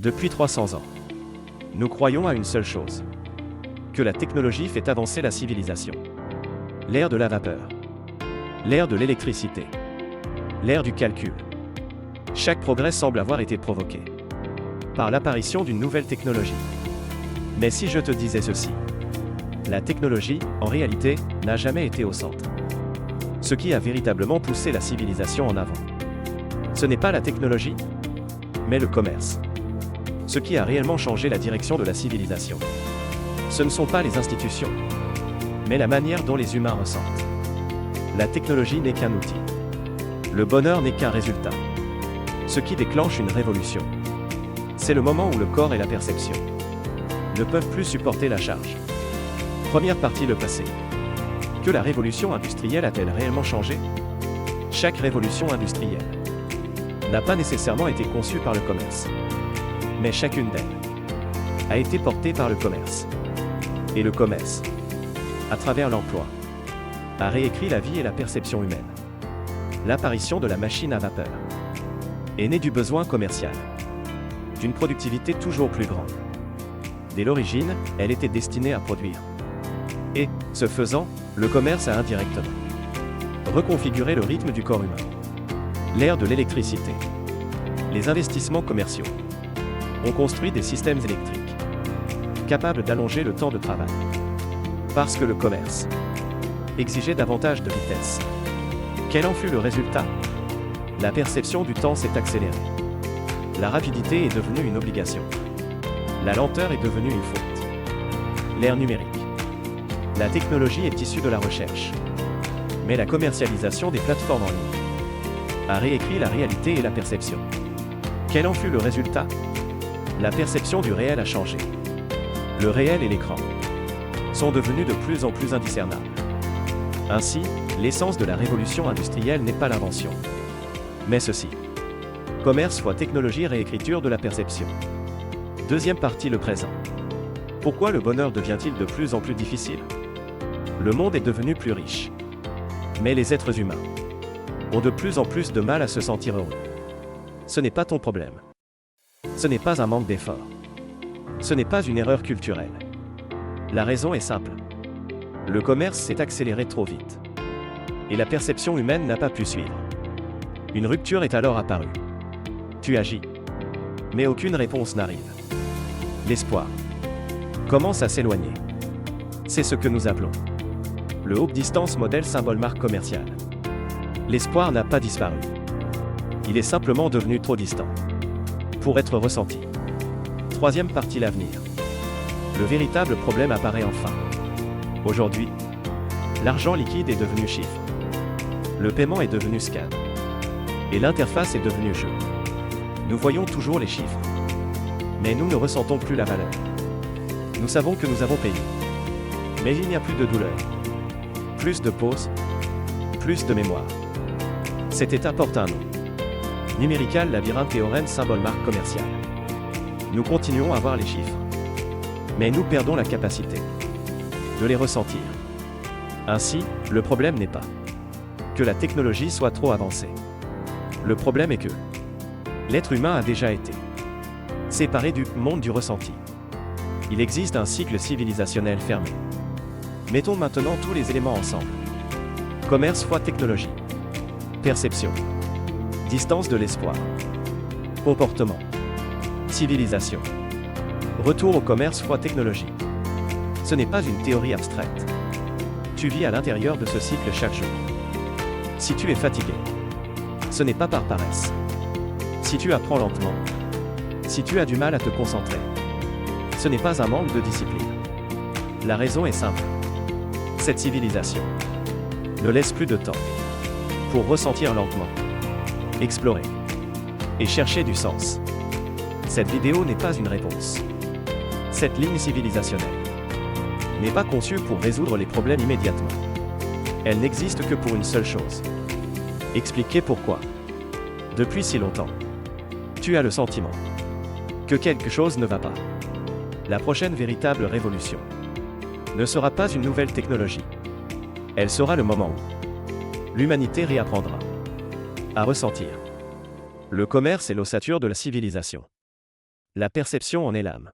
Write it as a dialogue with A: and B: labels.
A: Depuis 300 ans, nous croyons à une seule chose. Que la technologie fait avancer la civilisation. L'ère de la vapeur. L'ère de l'électricité. L'ère du calcul. Chaque progrès semble avoir été provoqué par l'apparition d'une nouvelle technologie. Mais si je te disais ceci, la technologie, en réalité, n'a jamais été au centre. Ce qui a véritablement poussé la civilisation en avant, ce n'est pas la technologie, mais le commerce. Ce qui a réellement changé la direction de la civilisation, ce ne sont pas les institutions, mais la manière dont les humains ressentent. La technologie n'est qu'un outil. Le bonheur n'est qu'un résultat. Ce qui déclenche une révolution, c'est le moment où le corps et la perception ne peuvent plus supporter la charge. Première partie, le passé. Que la révolution industrielle a-t-elle réellement changé? Chaque révolution industrielle n'a pas nécessairement été conçue par le commerce, mais chacune d'elles a été portée par le commerce. Et le commerce, à travers l'emploi, a réécrit la vie et la perception humaine. L'apparition de la machine à vapeur est née du besoin commercial, d'une productivité toujours plus grande. Dès l'origine, elle était destinée à produire. Et, ce faisant, le commerce a indirectement reconfiguré le rythme du corps humain. L'ère de l'électricité. Les investissements commerciaux ont construit des systèmes électriques capables d'allonger le temps de travail. Parce que le commerce exigeait davantage de vitesse. Quel en fut le résultat? La perception du temps s'est accélérée. La rapidité est devenue une obligation. La lenteur est devenue une faute. L'ère numérique. La technologie est issue de la recherche. Mais la commercialisation des plateformes en ligne a réécrit la réalité et la perception. Quel en fut le résultat? La perception du réel a changé. Le réel et l'écran sont devenus de plus en plus indiscernables. Ainsi, l'essence de la révolution industrielle n'est pas l'invention, mais ceci. Commerce fois technologie, réécriture de la perception. Deuxième partie, le présent. Pourquoi le bonheur devient-il de plus en plus difficile? Le monde est devenu plus riche. Mais les êtres humains ont de plus en plus de mal à se sentir heureux. Ce n'est pas ton problème. Ce n'est pas un manque d'effort. Ce n'est pas une erreur culturelle. La raison est simple. Le commerce s'est accéléré trop vite. Et la perception humaine n'a pas pu suivre. Une rupture est alors apparue. Tu agis. Mais aucune réponse n'arrive. L'espoir commence à s'éloigner. C'est ce que nous appelons le haute distance modèle symbole marque commerciale. L'espoir n'a pas disparu. Il est simplement devenu trop distant pour être ressenti. Troisième partie, l'avenir. Le véritable problème apparaît enfin. Aujourd'hui, l'argent liquide est devenu chiffre. Le paiement est devenu scan. Et l'interface est devenue jeu. Nous voyons toujours les chiffres. Mais nous ne ressentons plus la valeur. Nous savons que nous avons payé. Mais il n'y a plus de douleur. Plus de pause. Plus de mémoire. Cette étape porte un nom. Numérical labyrinthe théorème symbole marque commerciale. Nous continuons à voir les chiffres. Mais nous perdons la capacité de les ressentir. Ainsi, le problème n'est pas que la technologie soit trop avancée. Le problème est que l'être humain a déjà été séparé du monde du ressenti. Il existe un cycle civilisationnel fermé. Mettons maintenant tous les éléments ensemble. Commerce fois technologie. Perception. Distance de l'espoir. Comportement. Civilisation. Retour au commerce fois technologie. Ce n'est pas une théorie abstraite. Tu vis à l'intérieur de ce cycle chaque jour. Si tu es fatigué, ce n'est pas par paresse. Si tu apprends lentement, si tu as du mal à te concentrer, ce n'est pas un manque de discipline. La raison est simple. Cette civilisation ne laisse plus de temps pour ressentir lentement, explorer et chercher du sens. Cette vidéo n'est pas une réponse. Cette ligne civilisationnelle n'est pas conçue pour résoudre les problèmes immédiatement. Elle n'existe que pour une seule chose. Expliquer pourquoi. Depuis si longtemps, tu as le sentiment que quelque chose ne va pas. La prochaine véritable révolution ne sera pas une nouvelle technologie. Elle sera le moment où l'humanité réapprendra à ressentir. Le commerce est l'ossature de la civilisation. La perception en est l'âme.